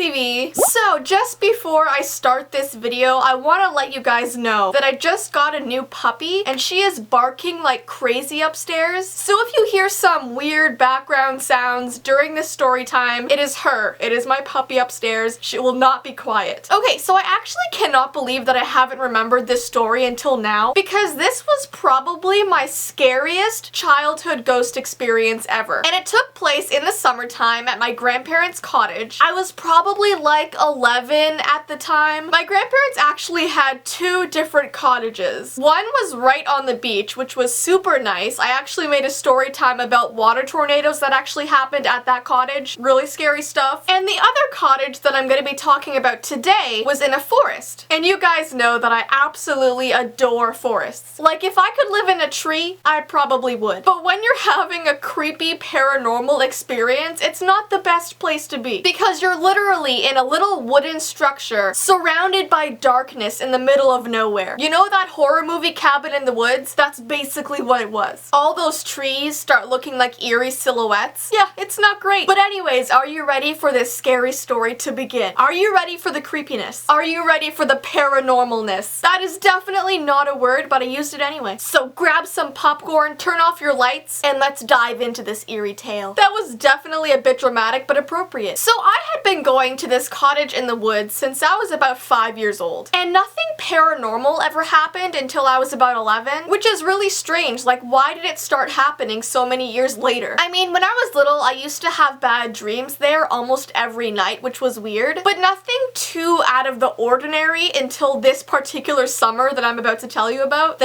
Jessie V. So just before I start this video, I want to let you guys know that I just got a new puppy and she is barking like crazy upstairs. So if you hear some weird background sounds during this story time, it is her. It is my puppy upstairs. She will not be quiet. Okay, so I actually cannot believe that I haven't remembered this story until now because this was probably my scariest childhood ghost experience ever. And it took place in the summertime at my grandparents' cottage. I was probably like 11 at the time. My grandparents actually had two different cottages. One was right on the beach, which was super nice. I actually made a story time about water tornadoes that actually happened at that cottage. Really scary stuff. And the other cottage that I'm going to be talking about today was in a forest. And you guys know that I absolutely adore forests. Like if I could live in a tree, I probably would. But when you're having a creepy paranormal experience, it's not the best place to be because you're literally in a little wooden structure surrounded by darkness in the middle of nowhere. You know that horror movie Cabin in the Woods? That's basically what it was. All those trees start looking like eerie silhouettes. Yeah, it's not great. But anyways, are you ready for this scary story to begin? Are you ready for the creepiness? Are you ready for the paranormalness? That is definitely not a word, but I used it anyway. So grab some popcorn, turn off your lights, and let's dive into this eerie tale. That was definitely a bit dramatic, but appropriate. So I had been going to this cottage in the woods since I was about 5 years old. And nothing paranormal ever happened until I was about 11, which is really strange. Like, why did it start happening so many years later? I mean, when I was little, I used to have bad dreams there almost every night, which was weird, but nothing too out of the ordinary until this particular summer that I'm about to tell you about.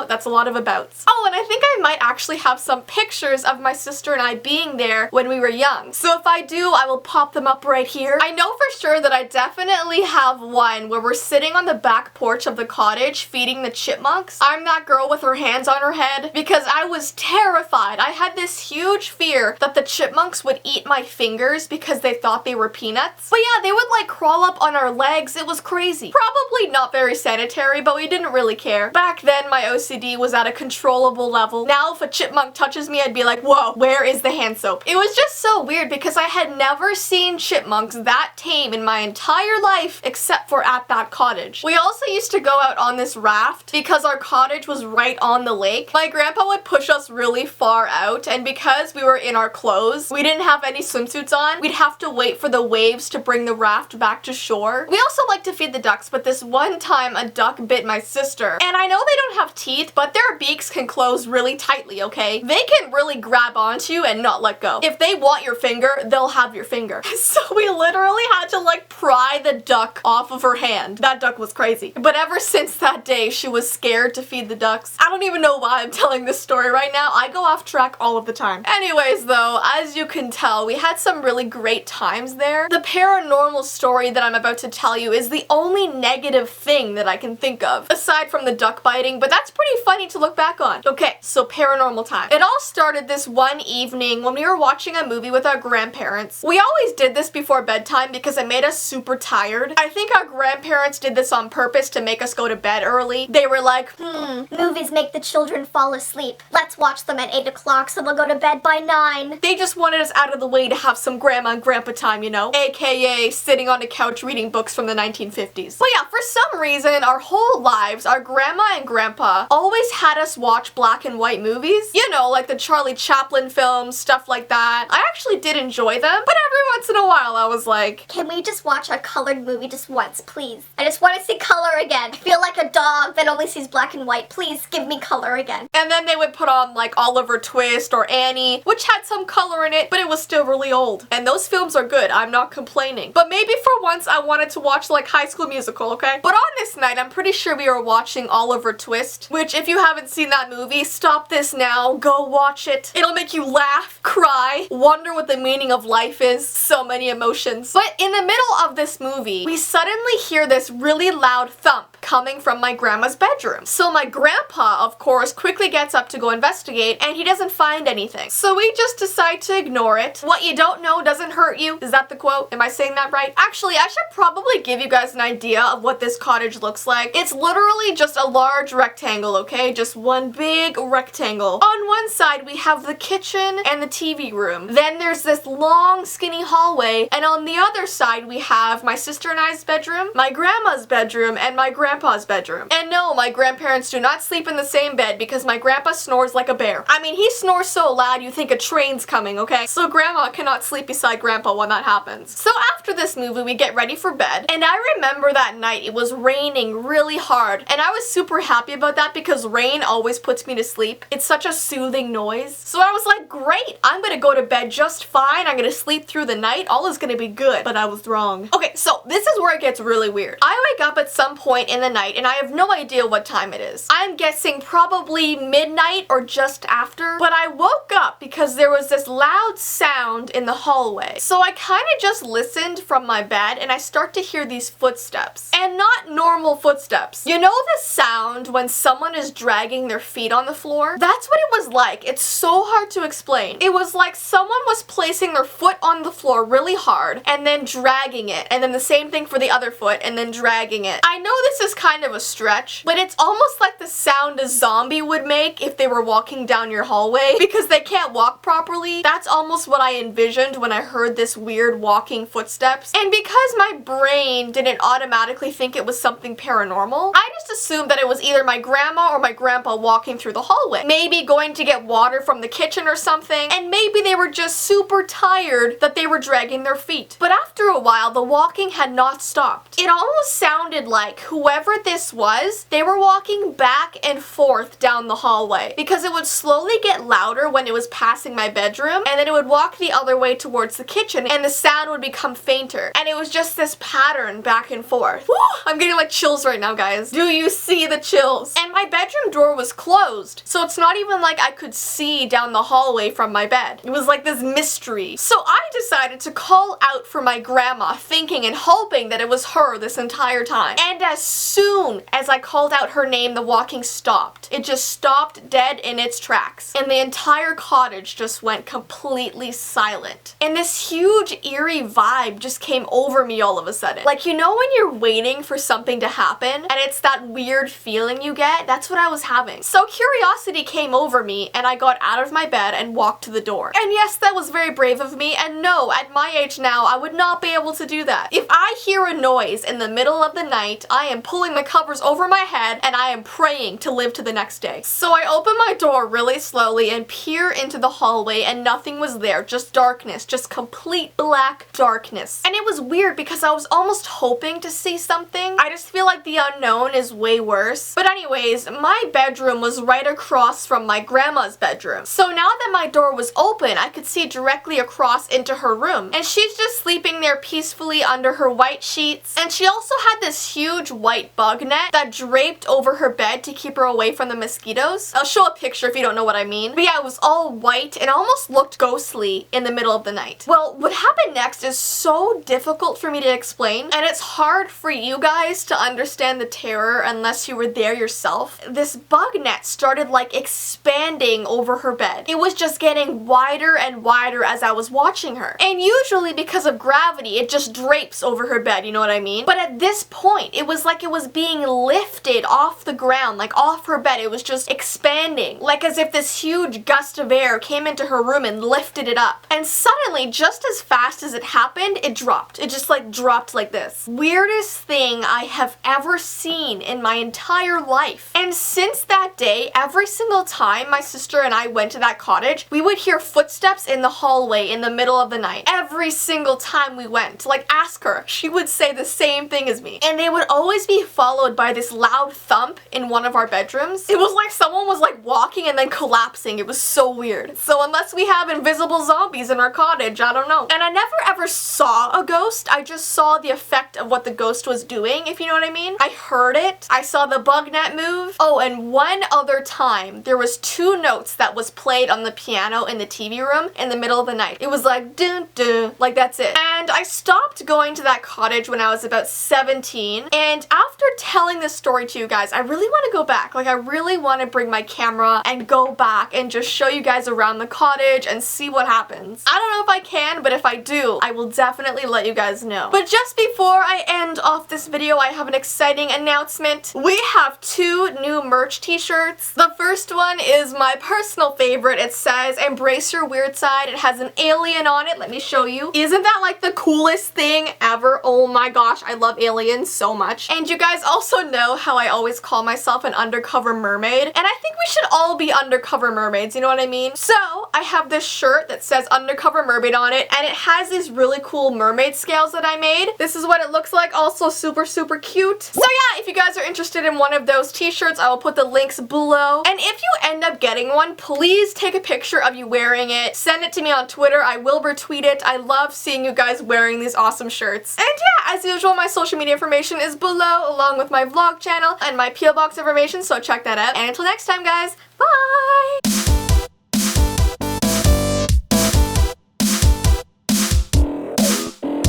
That's a lot of abouts. Oh, and I think I might actually have some pictures of my sister and I being there when we were young. So if I do, I will pop them up right here. I know for sure that I definitely have one where we're sitting on the back porch of the cottage feeding the chipmunks. I'm that girl with her hands on her head because I was terrified. I had this huge fear that the chipmunks would eat my fingers because they thought they were peanuts. But yeah, they would like crawl up on our legs. It was crazy. Probably not very sanitary, but we didn't really care. Back then, my OCD was at a controllable level. Now, if a chipmunk touches me, I'd be like, whoa, where is the hand soap? It was just so weird because I had never seen chipmunks that tame in my entire life except for at that cottage. We also used to go out on this raft because our cottage was right on the lake. My grandpa would push us really far out, and because we were in our clothes, we didn't have any swimsuits on, we'd have to wait for the waves to bring the raft back to shore. We also like to feed the ducks, but this one time a duck bit my sister. And I know they don't have teeth, but their beaks can close really tightly, okay? They can really grab onto you and not let go. If they want your finger, they'll have your finger. So we literally had to like pry the duck off of her hand. That duck was crazy. But ever since that day, she was scared to feed the ducks. I don't even know why I'm telling this story right now. I go off track all of the time. Anyways though, as you can tell, we had some really great times there. The paranormal story that I'm about to tell you is the only negative thing that I can think of, aside from the duck biting, but that's pretty funny to look back on. Okay, so paranormal time. It all started this one evening when we were watching a movie with our grandparents. We always did this before bedtime because it made us super tired. I think our grandparents did this on purpose to make us go to bed early. They were like, movies make the children fall asleep. Let's watch them at 8 o'clock so they'll go to bed by 9. They just wanted us out of the way to have some grandma and grandpa time, you know? AKA sitting on the couch reading books from the 1950s. But yeah, for some reason, our whole lives, our grandma and grandpa always had us watch black and white movies. You know, like the Charlie Chaplin films, stuff like that. I actually did enjoy them, but every once in a while I was like, can we just watch a colored movie just once, please? I just want to see color again. I feel like a dog that only sees black and white. Please give me color again. And then they would put on like Oliver Twist or Annie, which had some color in it, but it was still really old. And those films are good, I'm not complaining. But maybe for once I wanted to watch like High School Musical, okay? But on this night, I'm pretty sure we were watching Oliver Twist, which if you haven't seen that movie, stop this now, go watch it. It'll make you laugh, cry, wonder what the meaning of life is. So many emotions. But in the middle of this movie, we suddenly hear this really loud thump coming from my grandma's bedroom. So my grandpa, of course, quickly gets up to go investigate and he doesn't find anything. So we just decide to ignore it. What you don't know doesn't hurt you. Is that the quote? Am I saying that right? Actually, I should probably give you guys an idea of what this cottage looks like. It's literally just a large rectangle, okay? Just one big rectangle. On one side, we have the kitchen and the TV room. Then there's this long, skinny hallway hallway, and on the other side we have my sister and I's bedroom, my grandma's bedroom, and my grandpa's bedroom. And no, my grandparents do not sleep in the same bed because my grandpa snores like a bear. I mean, he snores so loud you think a train's coming, okay? So grandma cannot sleep beside grandpa when that happens. So after this movie, we get ready for bed, and I remember that night it was raining really hard, and I was super happy about that because rain always puts me to sleep. It's such a soothing noise. So I was like, great, I'm gonna go to bed just fine. I'm gonna sleep through the night. All is gonna be good. But I was wrong. Okay, so this is where it gets really weird. I wake up at some point in the night, and I have no idea what time it is. I'm guessing probably midnight or just after, but I woke up because there was this loud sound in the hallway. So I kind of just listened from my bed, and I start to hear these footsteps. And not normal footsteps. You know the sound when someone is dragging their feet on the floor? That's what it was like. It's so hard to explain. It was like someone was placing their foot on the floor really hard and then dragging it, and then the same thing for the other foot and then dragging it. I know this is kind of a stretch, but it's almost like the sound a zombie would make if they were walking down your hallway because they can't walk properly. That's almost what I envisioned when I heard this weird walking footsteps. And because my brain didn't automatically think it was something paranormal, I just assumed that it was either my grandma or my grandpa walking through the hallway. Maybe going to get water from the kitchen or something, and maybe they were just super tired that they were dragging their feet. But after a while, the walking had not stopped. It almost sounded like whoever this was, they were walking back and forth down the hallway because it would slowly get louder when it was passing my bedroom, and then it would walk the other way towards the kitchen, and the sound would become fainter. And it was just this pattern back and forth. Woo! I'm getting like chills right now, guys. Do you see the chills? And my bedroom door was closed, so it's not even like I could see down the hallway from my bed. It was like this mystery. So I decided to call out for my grandma, thinking and hoping that it was her this entire time. And as soon as I called out her name, the walking stopped. It just stopped dead in its tracks. And the entire cottage just went completely silent. And this huge eerie vibe just came over me all of a sudden. Like, you know when you're waiting for something to happen and it's that weird feeling you get? That's what I was having. So curiosity came over me, and I got out of my bed and walked to the door. And yes, that was very brave of me, and no, at my age now, I would not be able to do that. If I hear a noise in the middle of the night, I am pulling the covers over my head and I am praying to live to the next day. So I open my door really slowly and peer into the hallway, and nothing was there, just darkness, just complete black darkness. And it was weird because I was almost hoping to see something. I just feel like the unknown is way worse. But anyways, my bedroom was right across from my grandma's bedroom. So now that my door was open, I could see directly across into her room. And she's just sleeping there peacefully under her white sheets. And she also had this huge white bug net that draped over her bed to keep her away from the mosquitoes. I'll show a picture if you don't know what I mean. But yeah, it was all white and almost looked ghostly in the middle of the night. Well, what happened next is so difficult for me to explain, and it's hard for you guys to understand the terror unless you were there yourself. This bug net started like expanding over her bed. It was just getting wider and wider as I was watching her. And usually because of gravity, it just drapes over her bed, you know what I mean? But at this point, it was like it was being lifted off the ground, like off her bed. It was just expanding, like as if this huge gust of air came into her room and lifted it up. And suddenly, just as fast as it happened, it dropped. It just like dropped like this. Weirdest thing I have ever seen in my entire life. And since that day, every single time my sister and I went to that cottage, we would hear footsteps in the hallway in the middle of the night. Every single time we went. Like, ask her. She would say the same thing as me. And they would always be followed by this loud thump in one of our bedrooms. It was like someone was like walking and then collapsing. It was so weird. So unless we have invisible zombies in our cottage, I don't know. And I never ever saw a ghost. I just saw the effect of what the ghost was doing, if you know what I mean. I heard it. I saw the bug net move. Oh, and one other time, there was 2 notes that was played on the piano in the TV room in the middle of the night. It was like dun dun, like that's it. And I stopped going to that cottage when I was about 17. And after telling this story to you guys, I really want to go back. Like, I really want to bring my camera and go back and just show you guys around the cottage and see what happens. I don't know if I can, but if I do, I will definitely let you guys know. But just before I end off this video, I have an exciting announcement. We have 2 new merch t-shirts. The first one is my personal favorite. It says, "Embrace your weird side." It has an alien on it. Let me show show you. Isn't that like the coolest thing ever? Oh my gosh, I love aliens so much. And you guys also know how I always call myself an undercover mermaid, and I think we should all be undercover mermaids, you know what I mean? So I have this shirt that says undercover mermaid on it, and it has these really cool mermaid scales that I made. This is what it looks like, also super cute. So yeah, if you guys are interested in one of those t-shirts, I will put the links below. And if you end up getting one, please take a picture of you wearing it. Send it to me on Twitter. I will retweet it. I love seeing you guys wearing these awesome shirts. And yeah, as usual, my social media information is below, along with my vlog channel and my P.O. Box information, so check that out. And until next time, guys, bye!